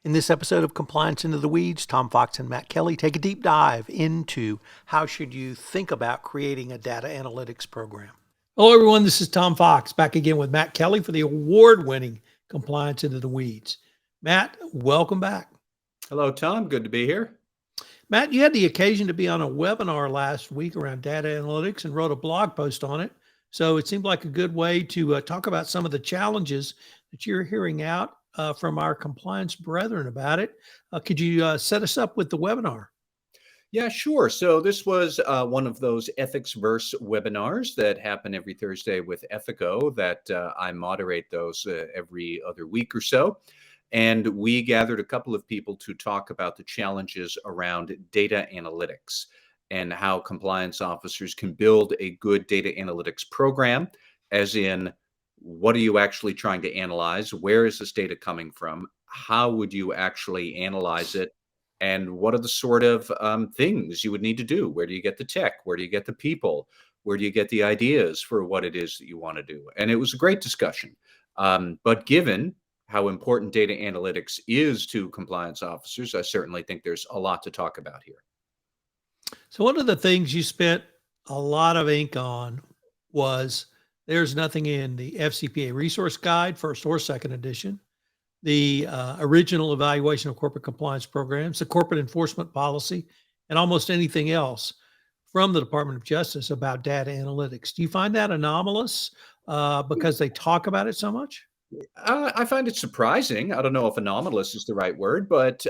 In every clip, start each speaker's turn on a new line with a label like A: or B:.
A: In this episode of Compliance Into the Weeds, Tom Fox and Matt Kelly take a deep dive into how should you think about creating a data analytics program. Hello, everyone. This is Tom Fox back again with Matt Kelly for the award-winning Compliance Into the Weeds. Matt, welcome back.
B: Hello, Tom. Good to be here.
A: Matt, you had the occasion to be on a webinar last week around data analytics and wrote a blog post on it. So it seemed like a good way to talk about some of the challenges that you're hearing out from our compliance brethren about it. Could you set us up with the webinar?
B: Yeah, sure. So this was one of those Ethics Verse webinars that happen every Thursday with Ethico that I moderate those every other week or so. And we gathered a couple of people to talk about the challenges around data analytics and how compliance officers can build a good data analytics program, as in, what are you actually trying to analyze? Where is this data coming from? How would you actually analyze it? And what are the sort of things you would need to do? Where do you get the tech? Where do you get the people? Where do you get the ideas for what it is that you want to do? And it was a great discussion. But given how important data analytics is to compliance officers, I certainly think there's a lot to talk about here.
A: So one of the things you spent a lot of ink on was there's nothing in the FCPA resource guide, first or second edition, the original evaluation of corporate compliance programs, the corporate enforcement policy, and almost anything else from the Department of Justice about data analytics. Do you find that anomalous because they talk about it so much?
B: I find it surprising. I don't know if anomalous is the right word, but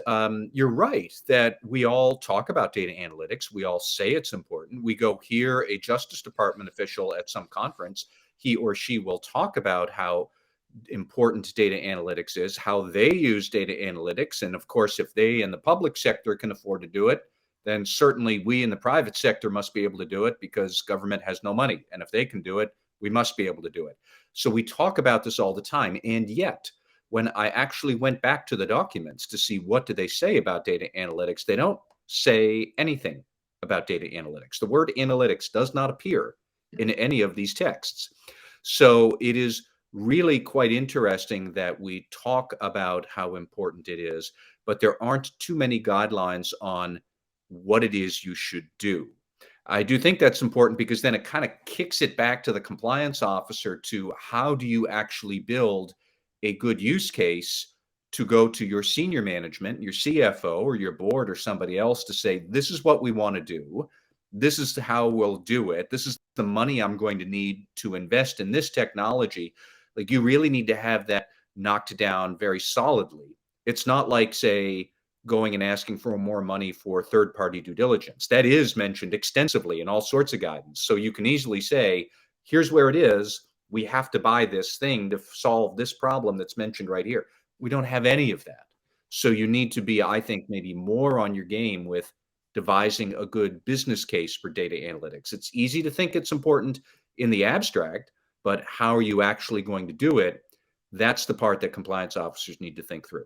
B: you're right that we all talk about data analytics. We all say it's important. We go hear a Justice Department official at some conference. He or she will talk about how important data analytics is, how they use data analytics. And of course, if they in the public sector can afford to do it, then certainly we in the private sector must be able to do it because government has no money. And if they can do it, we must be able to do it. So we talk about this all the time. And yet, when I actually went back to the documents to see what do they say about data analytics, they don't say anything about data analytics. The word analytics does not appear in any of these texts. So it is really quite interesting that we talk about how important it is, but there aren't too many guidelines on what it is you should do. I do think that's important because then it kind of kicks it back to the compliance officer to how do you actually build a good use case to go to your senior management, your CFO or your board or somebody else to say, this is what we want to do. This is how we'll do it. This is the money I'm going to need to invest in this technology. Like, you really need to have that knocked down very solidly. It's not like, say, going and asking for more money for third-party due diligence. That is mentioned extensively in all sorts of guidance. So you can easily say, here's where it is. We have to buy this thing to solve this problem that's mentioned right here. We don't have any of that. So you need to be, I think, maybe more on your game with devising a good business case for data analytics. It's easy to think it's important in the abstract, but how are you actually going to do it? That's the part that compliance officers need to think through.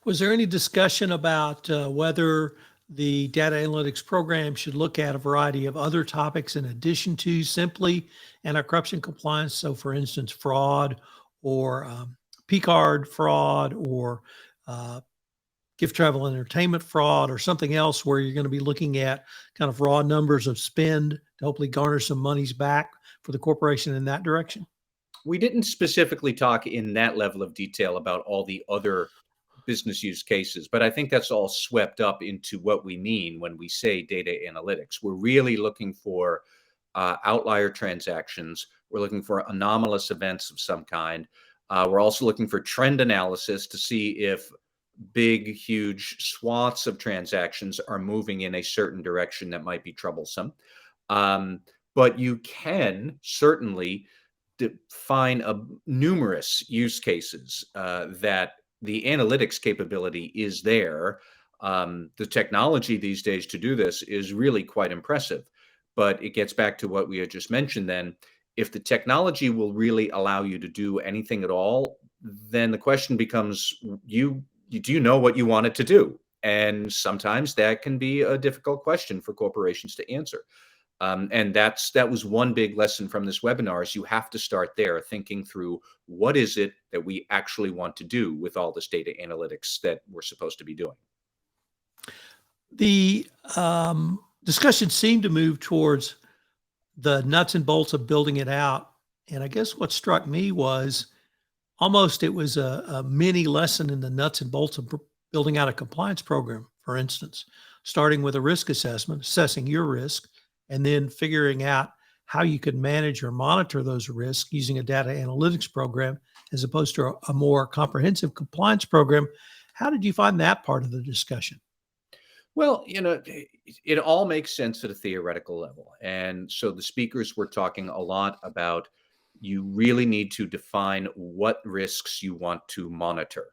A: Was there any discussion about whether the data analytics program should look at a variety of other topics in addition to simply anti-corruption compliance? So, for instance, fraud or P-card fraud or gift travel and entertainment fraud or something else where you're going to be looking at kind of raw numbers of spend to hopefully garner some monies back for the corporation in that direction?
B: We didn't specifically talk in that level of detail about all the other business use cases, but I think that's all swept up into what we mean when we say data analytics. We're really looking for outlier transactions. We're looking for anomalous events of some kind. We're also looking for trend analysis to see if big, huge swaths of transactions are moving in a certain direction that might be troublesome. Um, but you can certainly define numerous use cases that the analytics capability is there. The technology these days to do this is really quite impressive. But it gets back to what we had just mentioned then. If the technology will really allow you to do anything at all, then the question becomes, do you know what you want it to do? And sometimes that can be a difficult question for corporations to answer. And that was one big lesson from this webinar is you have to start there thinking through what is it that we actually want to do with all this data analytics that we're supposed to be doing.
A: The discussion seemed to move towards the nuts and bolts of building it out. And I guess what struck me was almost it was a mini lesson in the nuts and bolts of building out a compliance program, for instance, starting with a risk assessment, assessing your risk, and then figuring out how you could manage or monitor those risks using a data analytics program as opposed to a more comprehensive compliance program. How did you find that part of the discussion?
B: Well, it all makes sense at a theoretical level. And so the speakers were talking a lot about you really need to define what risks you want to monitor.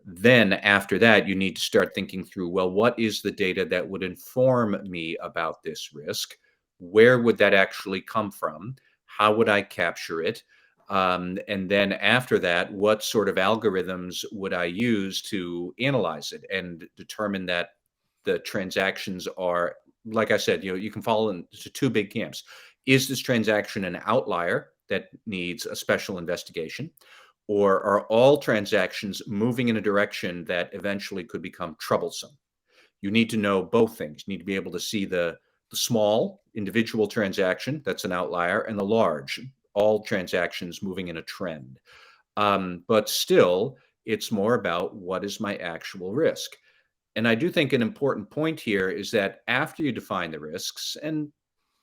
B: Then after that, you need to start thinking through, well, what is the data that would inform me about this risk? Where would that actually come from? How would I capture it? And then after that, what sort of algorithms would I use to analyze it and determine that the transactions are, like I said, you can fall into two big camps. Is this transaction an outlier that needs a special investigation? Or are all transactions moving in a direction that eventually could become troublesome? You need to know both things. You need to be able to see the small individual transaction that's an outlier and the large, all transactions moving in a trend. But still, it's more about what is my actual risk. And I do think an important point here is that after you define the risks, and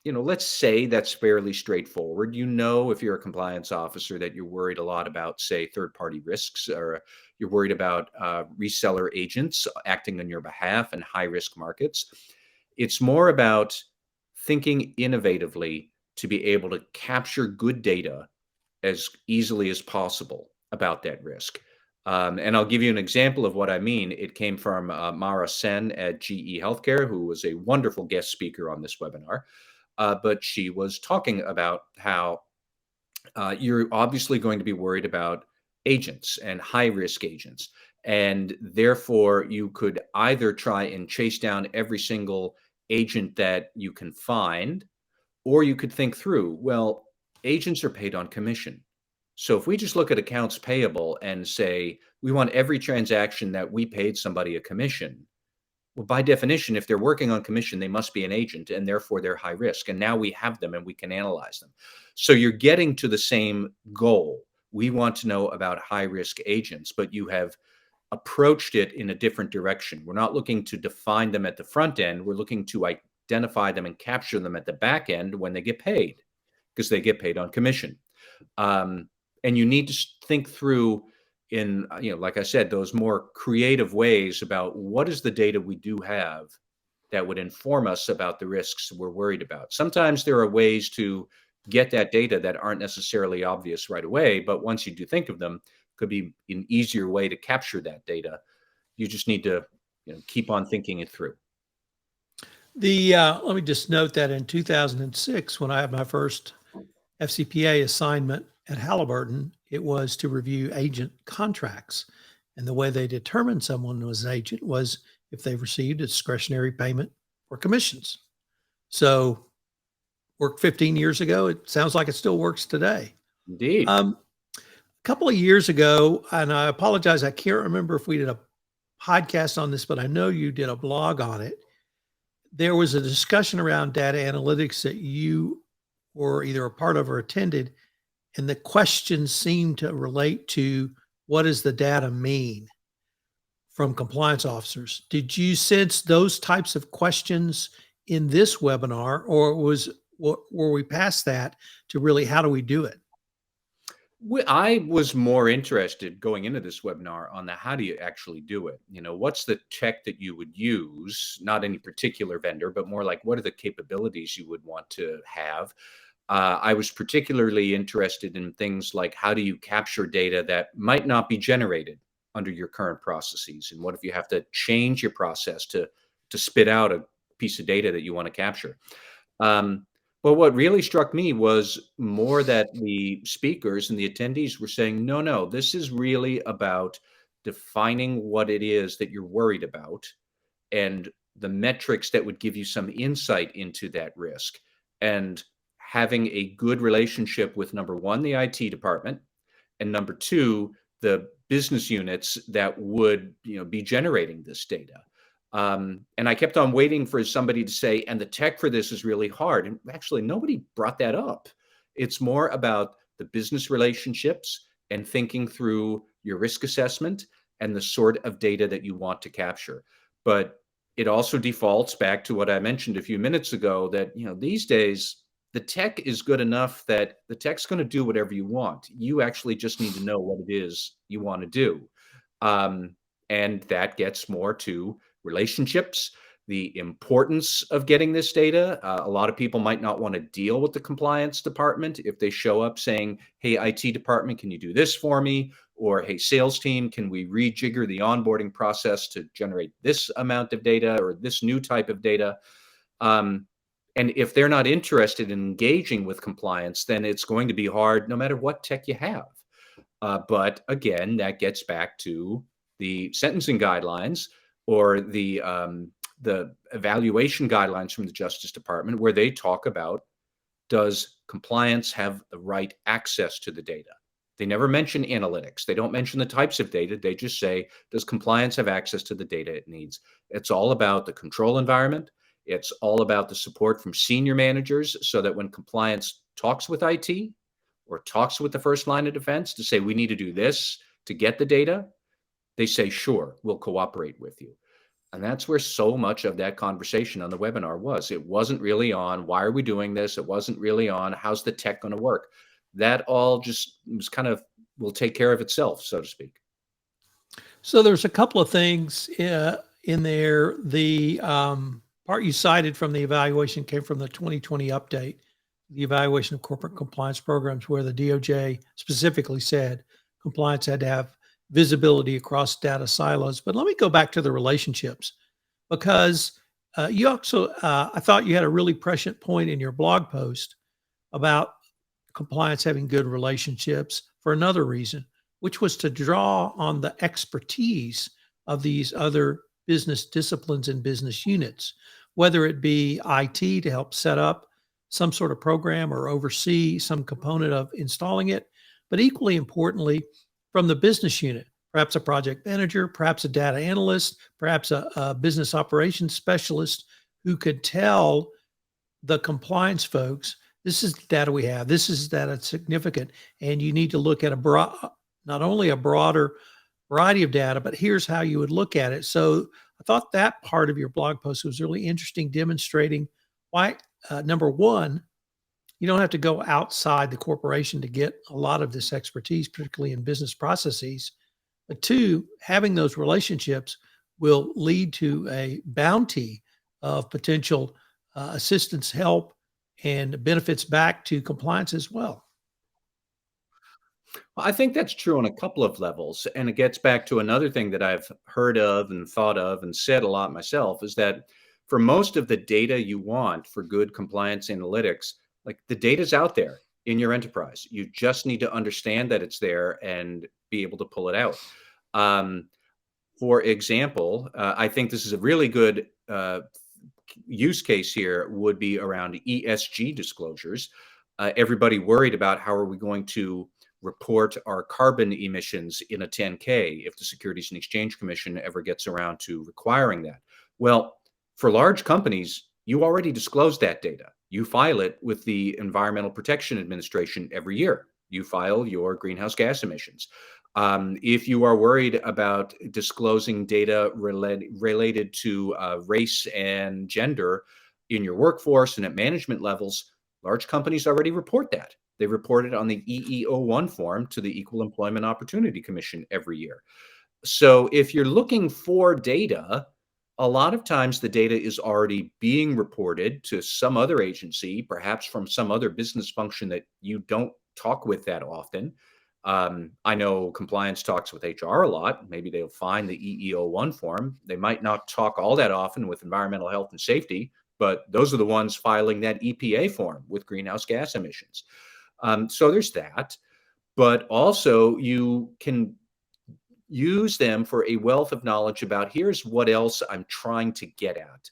B: let's say that's fairly straightforward. If you're a compliance officer, that you're worried a lot about, say, third-party risks, or you're worried about reseller agents acting on your behalf in high-risk markets. It's more about thinking innovatively to be able to capture good data as easily as possible about that risk. And I'll give you an example of what I mean. It came from Mara Sen at GE Healthcare, who was a wonderful guest speaker on this webinar. But she was talking about how you're obviously going to be worried about agents and high-risk agents. And therefore, you could either try and chase down every single agent that you can find, or you could think through, well, agents are paid on commission. So if we just look at accounts payable and say, we want every transaction that we paid somebody a commission, well, by definition, if they're working on commission, they must be an agent, and therefore they're high risk. And now we have them and we can analyze them. So you're getting to the same goal. We want to know about high risk agents, but you have approached it in a different direction. We're not looking to define them at the front end. We're looking to identify them and capture them at the back end when they get paid, because they get paid on commission. And you need to think through in, like I said, those more creative ways about what is the data we do have that would inform us about the risks we're worried about. Sometimes there are ways to get that data that aren't necessarily obvious right away, but once you do think of them, could be an easier way to capture that data. You just need to keep on thinking it through.
A: Let me just note that in 2006, when I had my first FCPA assignment at Halliburton, it was to review agent contracts. And the way they determined someone was an agent was if they received a discretionary payment for commissions. So worked 15 years ago. It sounds like it still works today.
B: Indeed.
A: A couple of years ago, and I apologize, I can't remember if we did a podcast on this, but I know you did a blog on it. There was a discussion around data analytics that you were either a part of or attended, and the questions seemed to relate to what does the data mean from compliance officers. Did you sense those types of questions in this webinar, or were we past that to really how do we do it?
B: I was more interested going into this webinar on the how do you actually do it? What's the tech that you would use? Not any particular vendor, but more like what are the capabilities you would want to have? I was particularly interested in things like how do you capture data that might not be generated under your current processes? And what if you have to change your process to spit out a piece of data that you want to capture? But what really struck me was more that the speakers and the attendees were saying, no, this is really about defining what it is that you're worried about and the metrics that would give you some insight into that risk. and having a good relationship with number one, the IT department, and number two, the business units that would be generating this data. And I kept on waiting for somebody to say, and the tech for this is really hard. And actually, nobody brought that up. It's more about the business relationships and thinking through your risk assessment and the sort of data that you want to capture. But it also defaults back to what I mentioned a few minutes ago, that these days the tech is good enough that the tech's going to do whatever you want. You actually just need to know what it is you want to do. Um, and that gets more to relationships, the importance of getting this data. A lot of people might not want to deal with the compliance department if they show up saying, hey, IT department, can you do this for me? Or, hey, sales team, can we rejigger the onboarding process to generate this amount of data or this new type of data? And if they're not interested in engaging with compliance, then it's going to be hard no matter what tech you have. But again, that gets back to the sentencing guidelines or the evaluation guidelines from the Justice Department, where they talk about, does compliance have the right access to the data? They never mention analytics. They don't mention the types of data. They just say, does compliance have access to the data it needs? It's all about the control environment. It's all about the support from senior managers so that when compliance talks with IT or talks with the first line of defense to say, we need to do this to get the data, they say, sure, we'll cooperate with you. And that's where so much of that conversation on the webinar was. It wasn't really on, why are we doing this? It wasn't really on, how's the tech going to work? That all just was kind of, will take care of itself, so to speak.
A: So there's a couple of things in there. The part you cited from the evaluation came from the 2020 update, the evaluation of corporate compliance programs, where the DOJ specifically said compliance had to have visibility across data silos. But let me go back to the relationships, because you also, I thought you had a really prescient point in your blog post about compliance having good relationships for another reason, which was to draw on the expertise of these other business disciplines and business units, whether it be IT to help set up some sort of program or oversee some component of installing it, but equally importantly, from the business unit, perhaps a project manager, perhaps a data analyst, perhaps a business operations specialist who could tell the compliance folks, this is the data we have, this is data that's significant, and you need to look at not only a broader variety of data, but here's how you would look at it. So I thought that part of your blog post was really interesting, demonstrating why, number one, you don't have to go outside the corporation to get a lot of this expertise, particularly in business processes. But two, having those relationships will lead to a bounty of potential assistance, help, and benefits back to compliance as well.
B: Well, I think that's true on a couple of levels. And it gets back to another thing that I've heard of and thought of and said a lot myself, is that for most of the data you want for good compliance analytics, like, the data's out there in your enterprise. You just need to understand that it's there and be able to pull it out. Um, for example, I think this is a really good use case here would be around ESG disclosures. Everybody worried about, how are we going to report our carbon emissions in a 10K if the Securities and Exchange Commission ever gets around to requiring that? Well, for large companies, you already disclose that data. You file it with the Environmental Protection Administration every year. You file your greenhouse gas emissions. If you are worried about disclosing data related to race and gender in your workforce and at management levels, large companies already report that. They report it on the EEO1 form to the Equal Employment Opportunity Commission every year. So if you're looking for data, a lot of times the data is already being reported to some other agency, perhaps from some other business function that you don't talk with that often. I know compliance talks with HR a lot. Maybe they'll find the EEO1 form. They might not talk all that often with environmental health and safety, but those are the ones filing that EPA form with greenhouse gas emissions. So there's that. But also you can use them for a wealth of knowledge about, here's what else I'm trying to get at.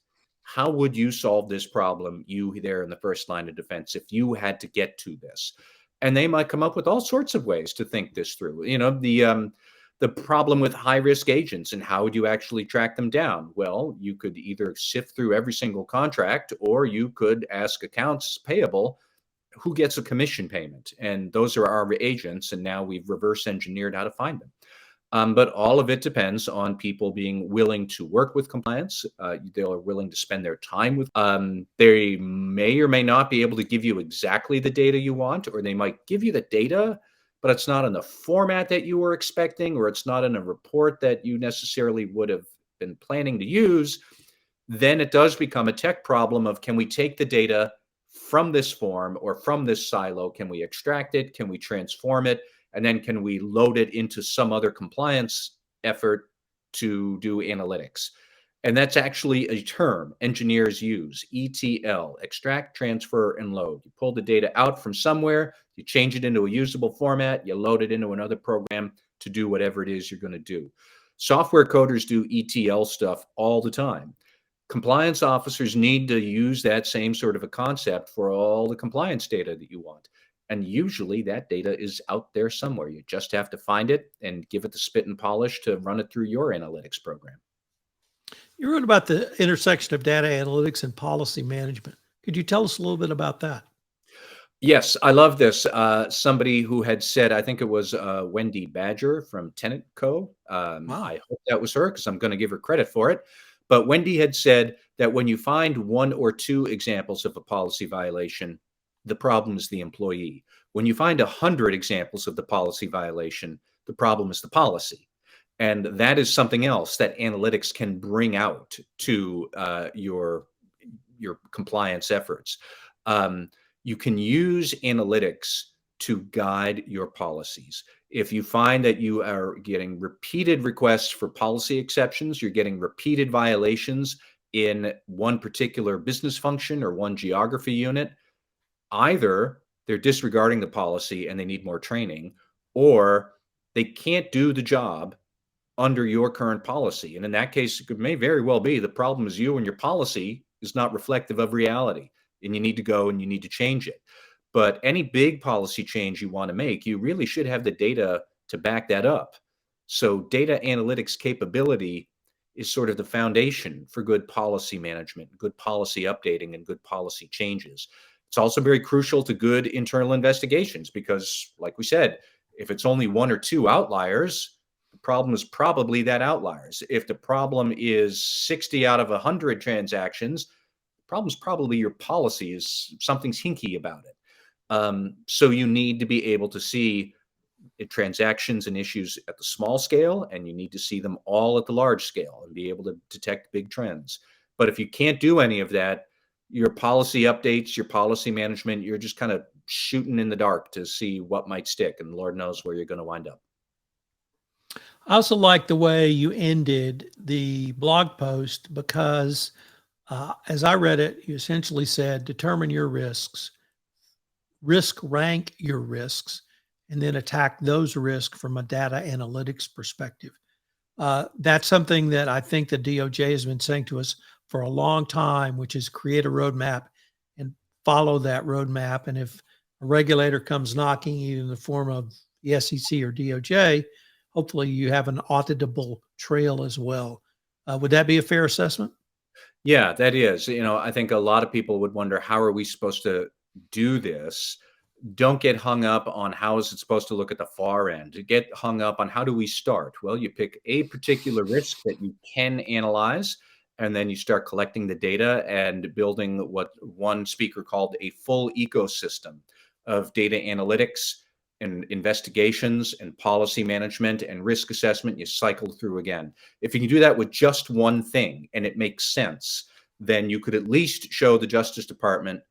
B: How would you solve this problem, you there in the first line of defense, if you had to get to this? And they might come up with all sorts of ways to think this through. The problem with high risk agents and how would you actually track them down? Well, you could either sift through every single contract or you could ask accounts payable who gets a commission payment. And those are our agents. And now we've reverse engineered how to find them. But all of it depends on people being willing to work with compliance. They're willing to spend their time with. They may or may not be able to give you exactly the data you want, or they might give you the data, but it's not in the format that you were expecting, or it's not in a report that you necessarily would have been planning to use. Then it does become a tech problem of, can we take the data from this form or from this silo? Can we extract it? Can we transform it? And then can we load it into some other compliance effort to do analytics? And that's actually a term engineers use, ETL, extract, transfer, and load. You pull the data out from somewhere, you change it into a usable format, you load it into another program to do whatever it is you're going to do. Software coders do ETL stuff all the time. Compliance officers need to use that same sort of a concept for all the compliance data that you want. And usually that data is out there somewhere. You just have to find it and give it the spit and polish to run it through your analytics program.
A: You wrote about the intersection of data analytics and policy management. Could you tell us a little bit about that?
B: Yes, I love this. Somebody who had said, I think it was Wendy Badger from Tenant Co.
A: Wow.
B: I hope that was her because I'm going to give her credit for it. But Wendy had said that when you find one or two examples of a policy violation, the problem is the employee. When you find 100 examples of the policy violation, the problem is the policy. And that is something else that analytics can bring out to your compliance efforts. You can use analytics to guide your policies. If you find that you are getting repeated requests for policy exceptions, you're getting repeated violations in one particular business function or one geography unit, either they're disregarding the policy and they need more training, or they can't do the job under your current policy. And in that case, it may very well be the problem is you and your policy is not reflective of reality, and you need to go and you need to change it. But any big policy change you want to make, you really should have the data to back that up. So data analytics capability is sort of the foundation for good policy management, good policy updating, and good policy changes. It's also very crucial to good internal investigations because, like we said, if it's only one or two outliers, the problem is probably that outliers. If the problem is 60 out of 100 transactions, the problem is probably your policy is something's hinky about it. So you need to be able to see transactions and issues at the small scale, and you need to see them all at the large scale and be able to detect big trends. But if you can't do any of that, your policy updates, your policy management, you're just kind of shooting in the dark to see what might stick, and Lord knows where you're going to wind up.
A: I also like the way you ended the blog post because as I read it, you essentially said, determine your risks, risk rank your risks, and then attack those risks from a data analytics perspective. That's something that I think the DOJ has been saying to us for a long time, which is create a roadmap and follow that roadmap. And if a regulator comes knocking, either in the form of the SEC or DOJ, hopefully you have an auditable trail as well. Would that be a fair assessment?
B: Yeah, that is. I think a lot of people would wonder, how are we supposed to do this? Don't get hung up on how is it supposed to look at the far end. Get hung up on how do we start? Well, you pick a particular risk that you can analyze, and then you start collecting the data and building what one speaker called a full ecosystem of data analytics and investigations and policy management and risk assessment. You cycle through again. If you can do that with just one thing and it makes sense, then you could at least show the Justice Department,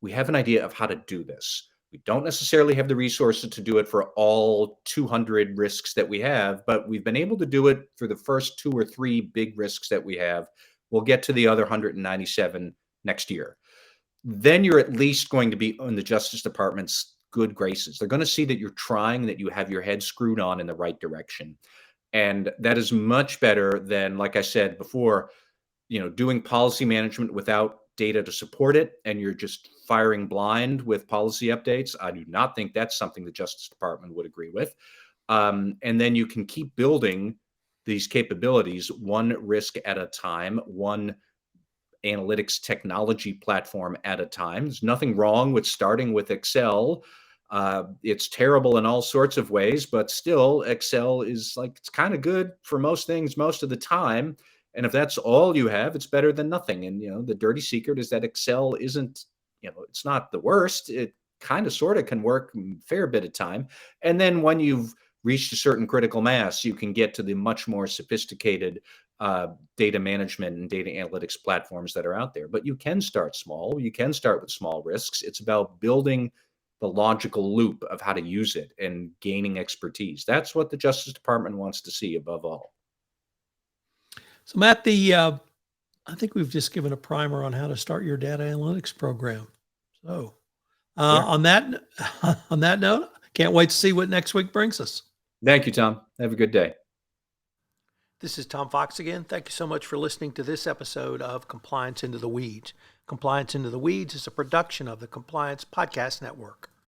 B: we have an idea of how to do this. We don't necessarily have the resources to do it for all 200 risks that we have, but we've been able to do it for the first 2 or 3 big risks that we have. We'll get to the other 197 next year. Then you're at least going to be in the Justice Department's good graces. They're going to see that you're trying, that you have your head screwed on in the right direction. And that is much better than, like I said before, doing policy management without data to support it, and you're just firing blind with policy updates, I do not think that's something the Justice Department would agree with. And then you can keep building these capabilities one risk at a time, one analytics technology platform at a time. There's nothing wrong with starting with Excel. It's terrible in all sorts of ways, but still, Excel is it's kind of good for most things most of the time. And if that's all you have, it's better than nothing. And, the dirty secret is that Excel isn't, it's not the worst. It kind of sort of can work a fair bit of time. And then when you've reached a certain critical mass, you can get to the much more sophisticated data management and data analytics platforms that are out there. But you can start small. You can start with small risks. It's about building the logical loop of how to use it and gaining expertise. That's what the Justice Department wants to see above all.
A: So Matt, I think we've just given a primer on how to start your data analytics program. So
B: Sure.
A: on that note, can't wait to see what next week brings us.
B: Thank you, Tom. Have a good day.
A: This is Tom Fox again. Thank you so much for listening to this episode of Compliance Into the Weeds. Compliance Into the Weeds is a production of the Compliance Podcast Network.